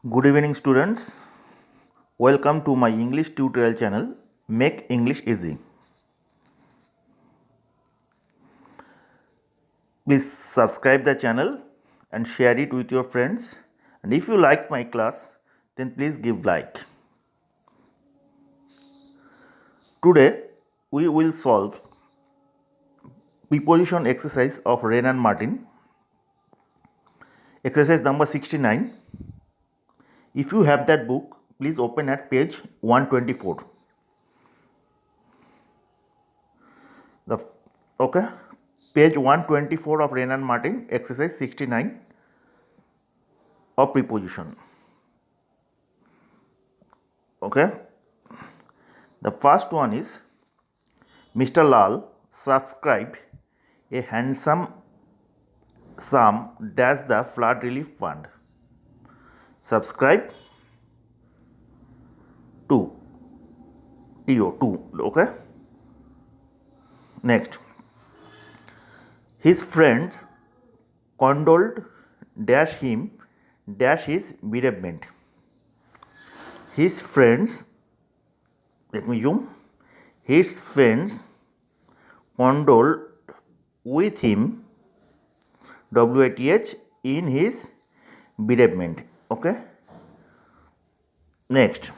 Good evening, students. Welcome to my English tutorial channel, Make English Easy. Please subscribe the channel and share it with your friends. And if you like my class, then please give like. Today, we will solve preposition exercise of Wren and Martin. Exercise number 69. If you have that book, please open at page 124. Okay, page 124 of Wren and Martin, exercise 69 of preposition. Okay, the first one is Mr. Lal subscribed a handsome sum dash the flood relief fund. Subscribe to TO2. Okay, next, his friends condoled dash him dash his bereavement. His friends, let me zoom, his friends condoled with him WITH in his bereavement. Okay, next,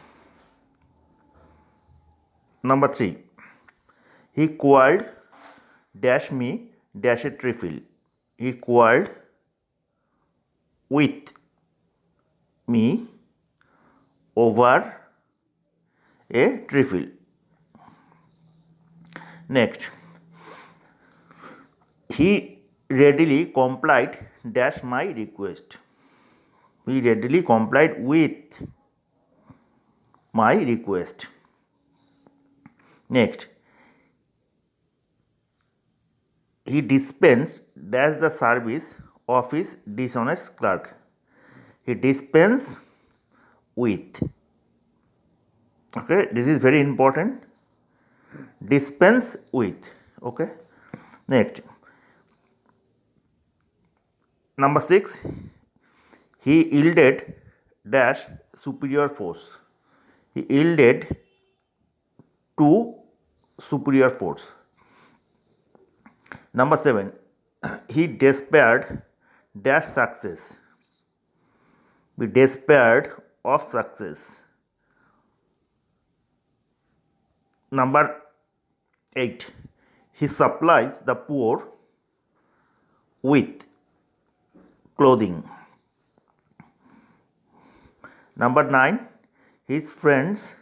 number 3, he quarreled dash me dash a trifle. He quarreled with me over a trifle. Next, he readily complied dash my request. He readily complied with my request. Next, he dispensed dash the service of his dishonest clerk. He dispensed with. Okay, this is very important. Dispense with. Okay, next, number 6, he yielded dash superior force. He yielded to superior force. Number 7, he despaired dash success. He despaired of success. Number 8, he supplies the poor with clothing. Number 9, his friends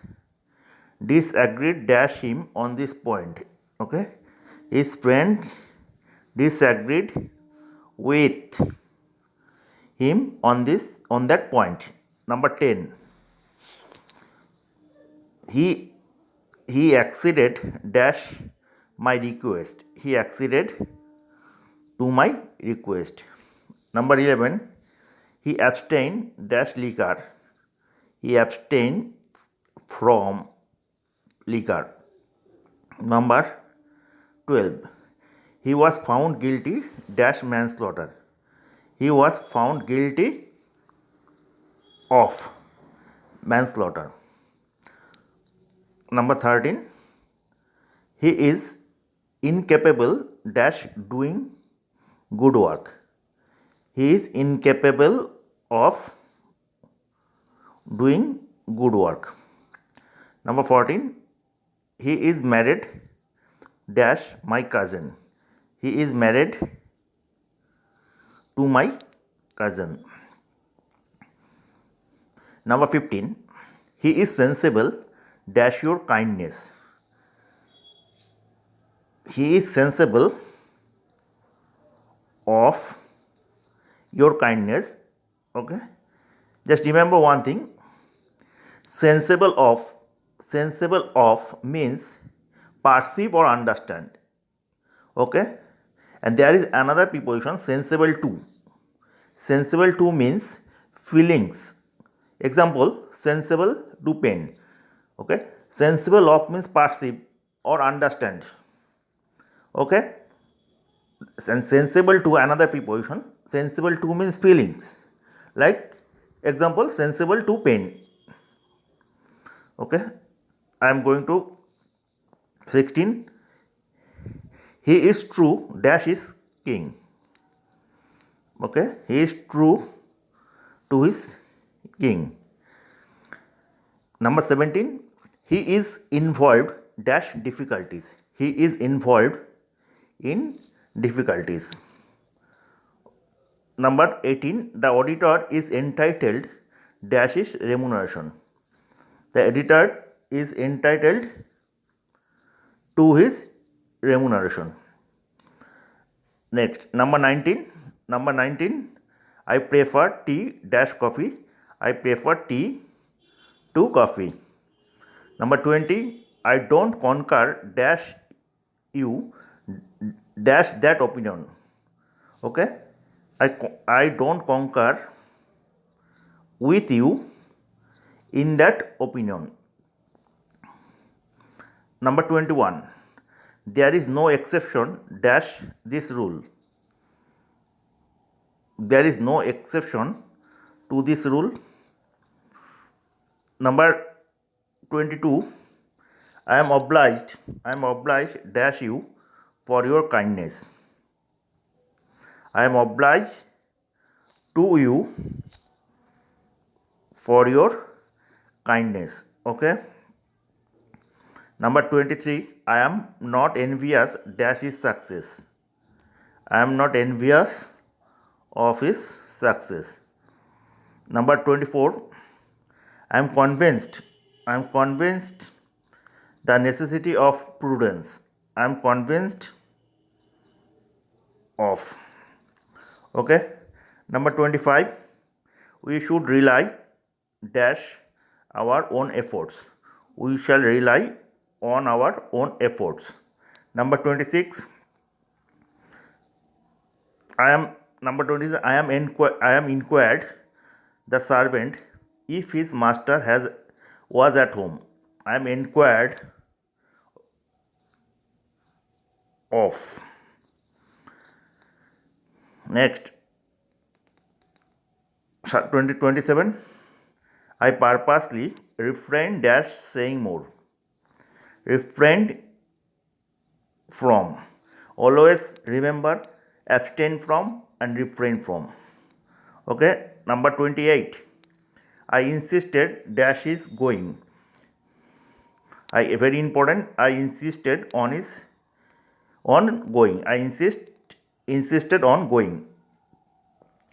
disagreed dash him on this point. Okay, his friends disagreed with him on that point. Number 10, he acceded dash my request. He acceded to my request. Number 11, he abstained dash liquor. He abstained from liquor. Number 12, he was found guilty dash manslaughter. He was found guilty of manslaughter. Number 13, he is incapable dash doing good work. He is incapable of doing good work. Number 14, he is married dash my cousin. He is married to my cousin. Number 15, he is sensible dash your kindness. He is sensible of your kindness. Okay, just remember one thing, sensible of means perceive or understand. Okay, and there is another preposition sensible to. Sensible to means feelings. Example, sensible to pain. Okay, sensible of means perceive or understand. Okay, and sensible to another preposition. Sensible to means feelings, like Example, sensible to pain. Okay, I am going to 16. He is true dash is king. Okay, he is true to his king. Number 17. He is involved dash difficulties. He is involved in difficulties. Number 18. The auditor is entitled dash is remuneration. The editor is entitled to his remuneration. Next, number 19. Number 19. I prefer tea dash coffee. I prefer tea to coffee. Number 20. I don't concur dash you dash that opinion. Okay, I don't concur with you in that opinion. Number 21. There is no exception dash this rule. There is no exception to this rule. Number 22. I am obliged dash you for your kindness. I am obliged to you for your kindness. Okay. Number 23. I am not envious dash his success. I am not envious of his success. Number 24. I am convinced the necessity of prudence. I am convinced of. Okay. Number 25. We should rely dash our own efforts. We shall rely on our own efforts. Number 26. I am inquired the servant if his master was at home. I am inquired of. Next, 27. I purposely refrained dash saying more. Refrained from. Always remember abstain from and refrain from. Okay. Number 28. I insisted dash is going. Very important. I insisted on going. I insisted on going.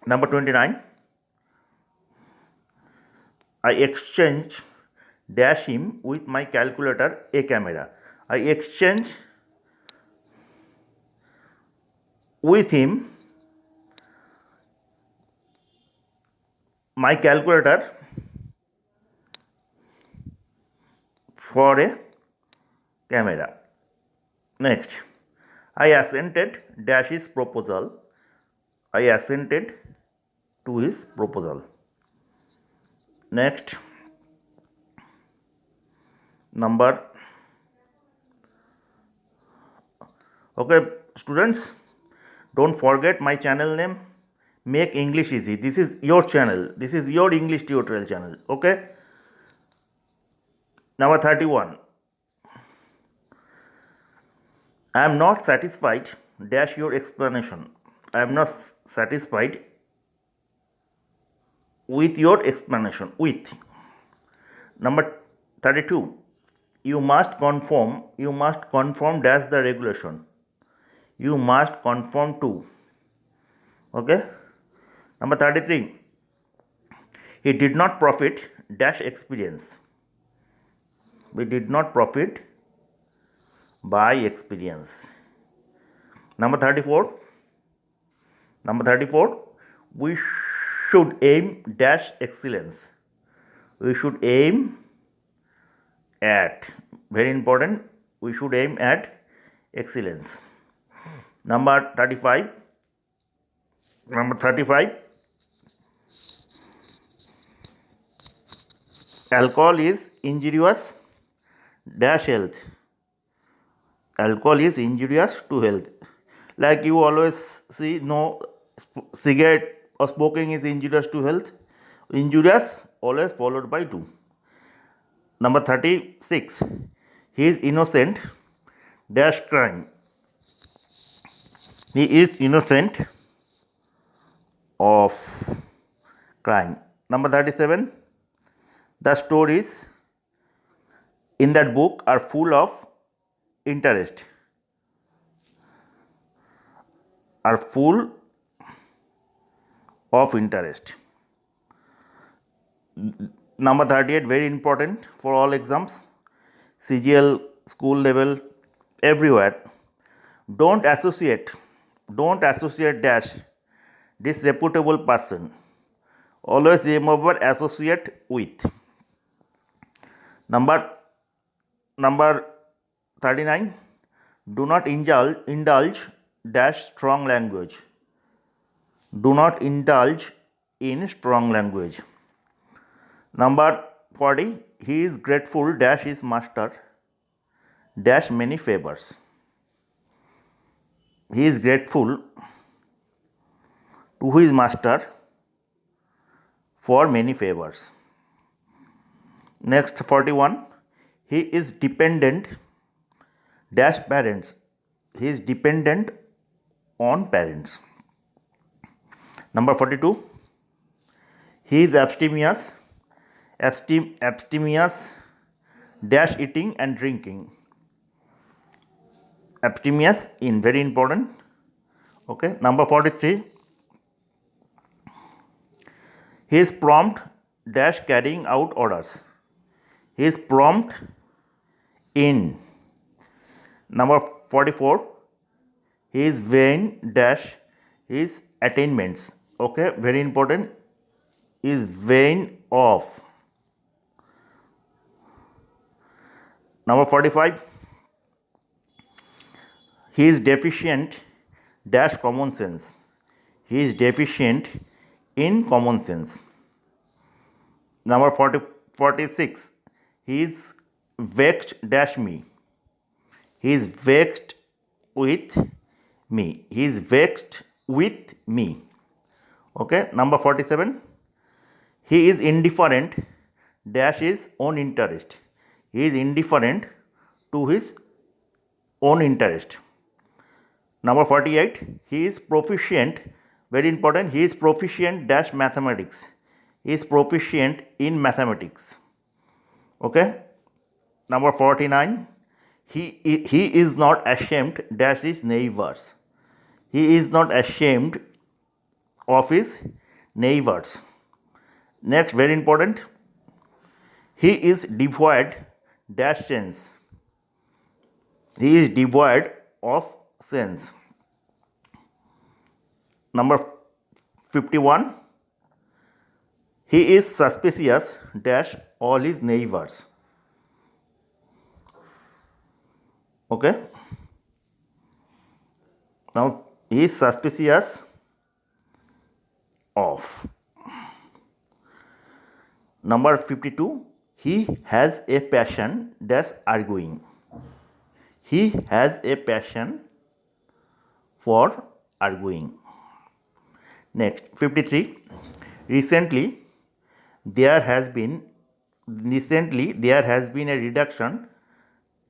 Number 29. I exchanged dash him with my calculator a camera. I exchanged with him my calculator for a camera. Next, I assented dash his proposal. I assented to his proposal. Next, number. Okay, students, don't forget my channel name. Make English easy. This is your channel. This is your English tutorial channel. Okay. Number 31. I am not satisfied dash your explanation. I am not satisfied with your explanation. With. Number 32. You must conform dash the regulation. You must conform to. Okay. Number 33. He did not profit dash experience. We did not profit by experience. Number 34. We should aim dash excellence. We should aim at. Very important. We should aim at excellence. Number 35. Alcohol is injurious dash health. Alcohol is injurious to health. Like you always see, no, cigarette or smoking is injurious to health. Injurious always followed by do. Number 36. He is innocent dash crime. He is innocent of crime. Number 37. The stories in that book are full of interest. Are full of interest. Number 38, very important for all exams, CGL, school level, everywhere. Don't associate dash disreputable person. Always remember associate with. Number 39, do not indulge dash strong language. Do not indulge in strong language. Number 40, he is grateful dash his master dash many favors. He is grateful to his master for many favors. Next 41, he is dependent dash parents. He is dependent on parents. Number 42, he is abstemious dash eating and drinking. Abstemious in, very important. Okay. Number 43, he is prompt dash carrying out orders. He is prompt in. Number 44, he is vain dash his attainments. Okay, very important. He is vain of. Number 45, he is deficient dash common sense. He is deficient in common sense. Number 46, he is vexed dash me. He is vexed with me. He is vexed with me. Okay. Number 47, he is indifferent dash his own interest. He is indifferent to his own interest. Number 48, he is proficient, very important, he is proficient dash mathematics. He is proficient in mathematics. Okay. Number 49, he is not ashamed dash his neighbors. He is not ashamed of his neighbors. Next, very important, he is devoid dash sense. He is devoid of sense. Number 51, he is suspicious dash all his neighbors. Okay. Now he is suspicious of. Number 52, he has a passion dash arguing. He has a passion for arguing. Next, 53, recently there has been a reduction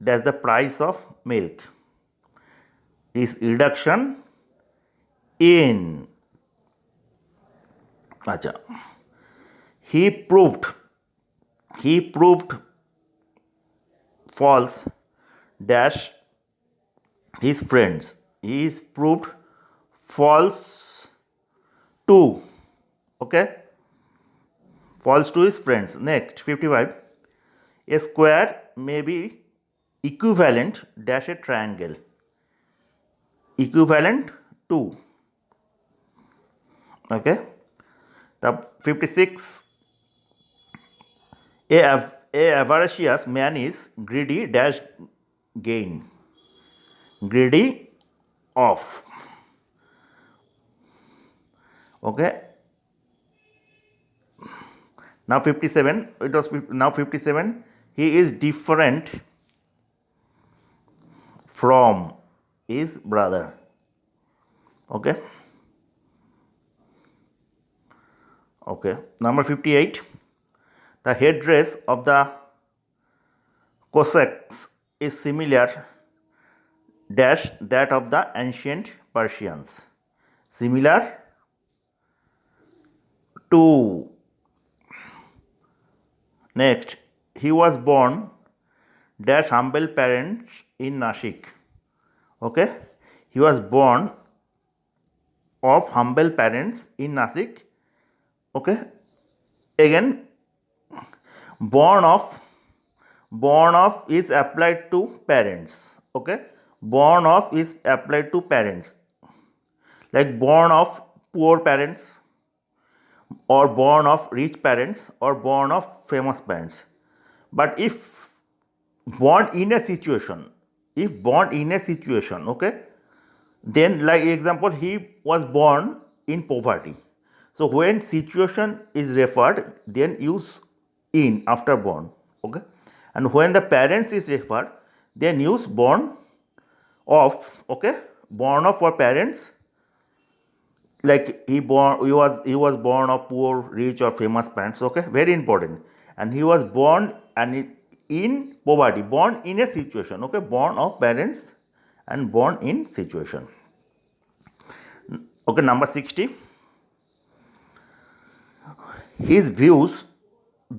dash the price of milk. Is reduction in. Acha. He proved false dash his friends. He is proved false to. Okay. False to his friends. Next, 55, a square may be equivalent dash a triangle. Equivalent to. Okay. The 56, a avaricious man is greedy dash gain. Greedy of. Okay. Now 57, now 57, he is different from his brother. Okay. Okay. Number 58. The headdress of the Cossacks is similar dash that of the ancient Persians. Similar to. Next, he was born dash humble parents in Nashik. Okay, he was born of humble parents in Nashik. Okay, again, born of is applied to parents. Okay, born of is applied to parents, like born of poor parents, or born of rich parents, or born of famous parents. But if born in a situation, okay, then like example, he was born in poverty. So when situation is referred, then use in after born. Okay, and when the parents is referred, then use born of. Okay, born of for parents, like he was born of poor, rich, or famous parents. Okay, very important. And he was born and in poverty, born in a situation. Okay, born of parents and born in situation. Okay, number 60. His views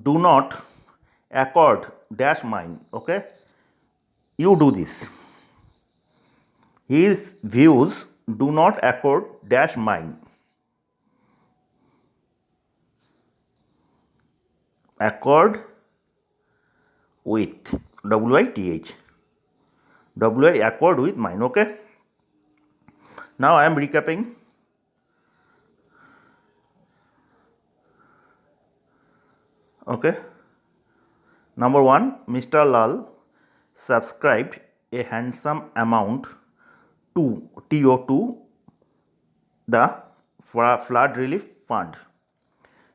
do not accord dash mine. Okay, you do this. His views do not accord dash mine. Accord with WITH. WI accord with mine. Okay. Now I am recapping. Okay. Number 1, Mr. Lal subscribed a handsome amount to TO2, the flood relief fund.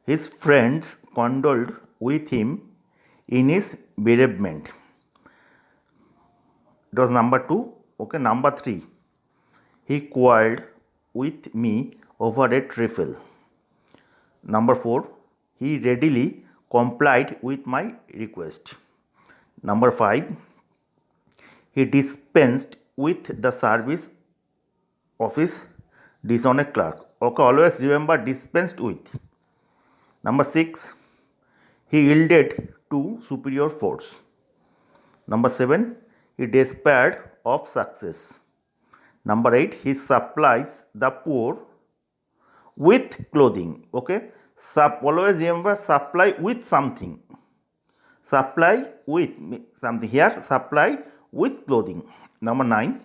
His friends condoled with him in his bereavement. It was number 2. Okay, number 3. He quarreled with me over a trifle. Number 4. He readily complied with my request. Number 5. He dispensed with the service of his dishonest clerk. Okay, always remember dispensed with. Number 6. He yielded to superior force. Number 7. He despaired of success. Number 8. He supplies the poor with clothing. Okay, always remember supply with something. Supply with something. Here, supply with clothing. Number 9.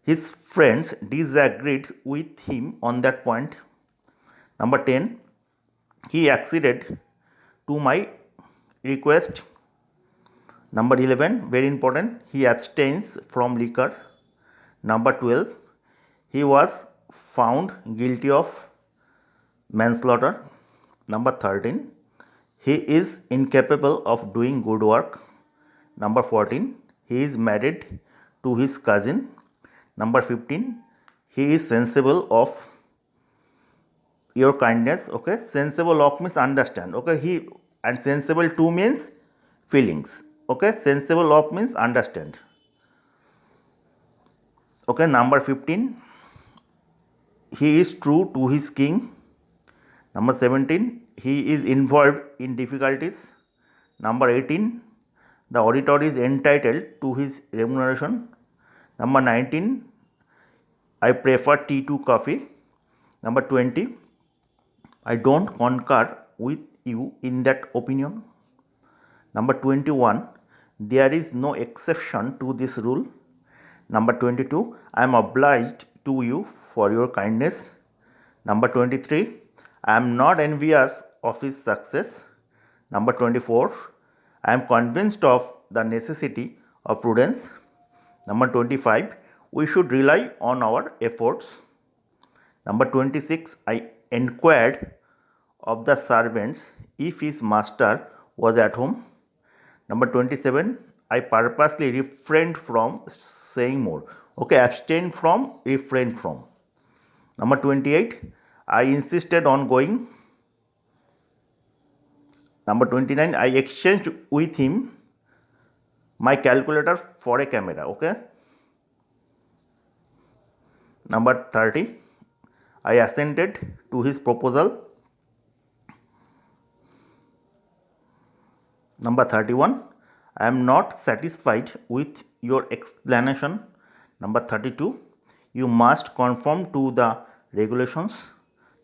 His friends disagreed with him on that point. Number 10. He acceded to my request. Number 11, very important, he abstains from liquor. Number 12, he was found guilty of manslaughter. Number 13, he is incapable of doing good work. Number 14, he is married to his cousin. Number 15, he is sensible of your kindness. Okay, sensible of means understand. Okay, he and sensible to means feelings. Okay, sensible of means understand. Okay, number 15, he is true to his king. Number 17, he is involved in difficulties. Number 18, the auditor is entitled to his remuneration. Number 19, I prefer tea to coffee. Number 20, I don't concur with you in that opinion. Number 21, there is no exception to this rule. Number 22, I am obliged to you for your kindness. Number 23, I am not envious of his success. Number 24, I am convinced of the necessity of prudence. Number 25, we should rely on our efforts. Number 26, I inquired of the servants if his master was at home. Number 27, I purposely refrained from saying more. Okay, abstain from, refrain from. Number 28, I insisted on going. Number 29, I exchanged with him my calculator for a camera. Okay. Number 30, I assented to his proposal. Number 31, I am not satisfied with your explanation. Number 32, you must conform to the regulations.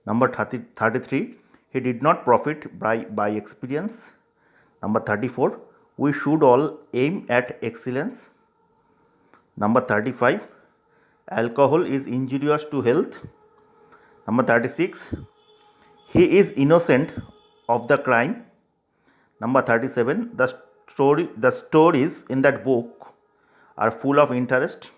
Number 33, he did not profit by experience. Number 34, we should all aim at excellence. Number 35, alcohol is injurious to health. Number 36, he is innocent of the crime. Number 37, the stories in that book are full of interest.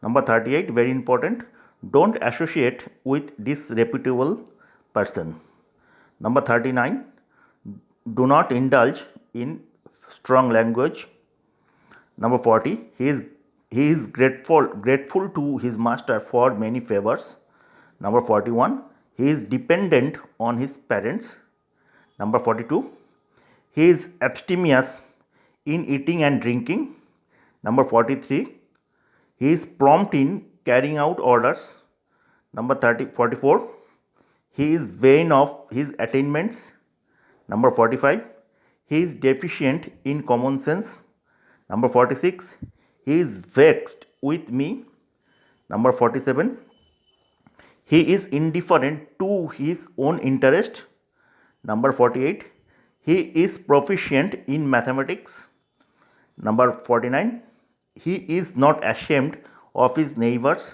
Number 38, very important, don't associate with disreputable person. Number 39, do not indulge in strong language. Number 40, he is grateful to his master for many favors. Number 41, he is dependent on his parents. Number 42, he is abstemious in eating and drinking. Number 43, he is prompt in carrying out orders. Number 44, he is vain of his attainments. Number 45, he is deficient in common sense. Number 46, he is vexed with me. Number 47, he is indifferent to his own interest. Number 48, he is proficient in mathematics. Number 49, he is not ashamed of his neighbors.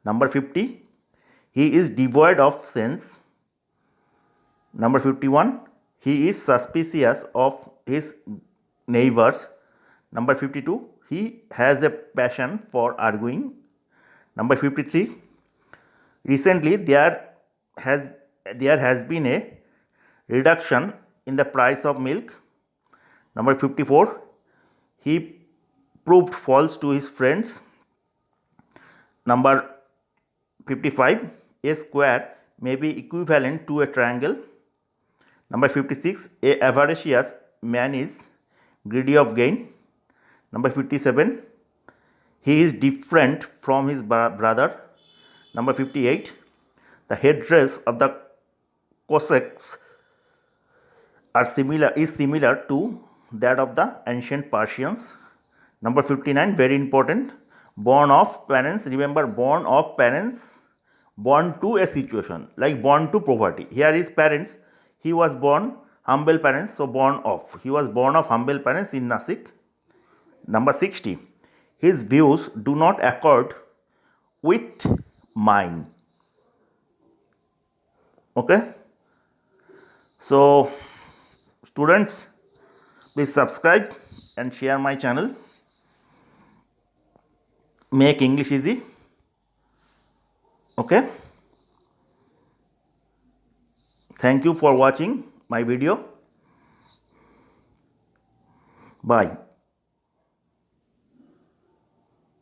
Number 50, he is devoid of sense. Number 51, he is suspicious of his neighbors. Number 52, he has a passion for arguing. Number 53, recently there has been a reduction in the price of milk. Number 54, he proved false to his friends. Number 55, a square may be equivalent to a triangle. Number 56, a avaricious man is greedy of gain. Number 57, he is different from his brother. Number 58, the headdress of the Cossacks is similar to that of the ancient Persians. Number 59, very important, born of parents. Remember, born of parents, born to a situation, like born to poverty. Here his parents, he was born humble parents, so born of. He was born of humble parents in Nasik. Number 60, his views do not accord with mine. Okay. So students, please subscribe and share my channel. Make English easy. Okay. Thank you for watching my video. Bye.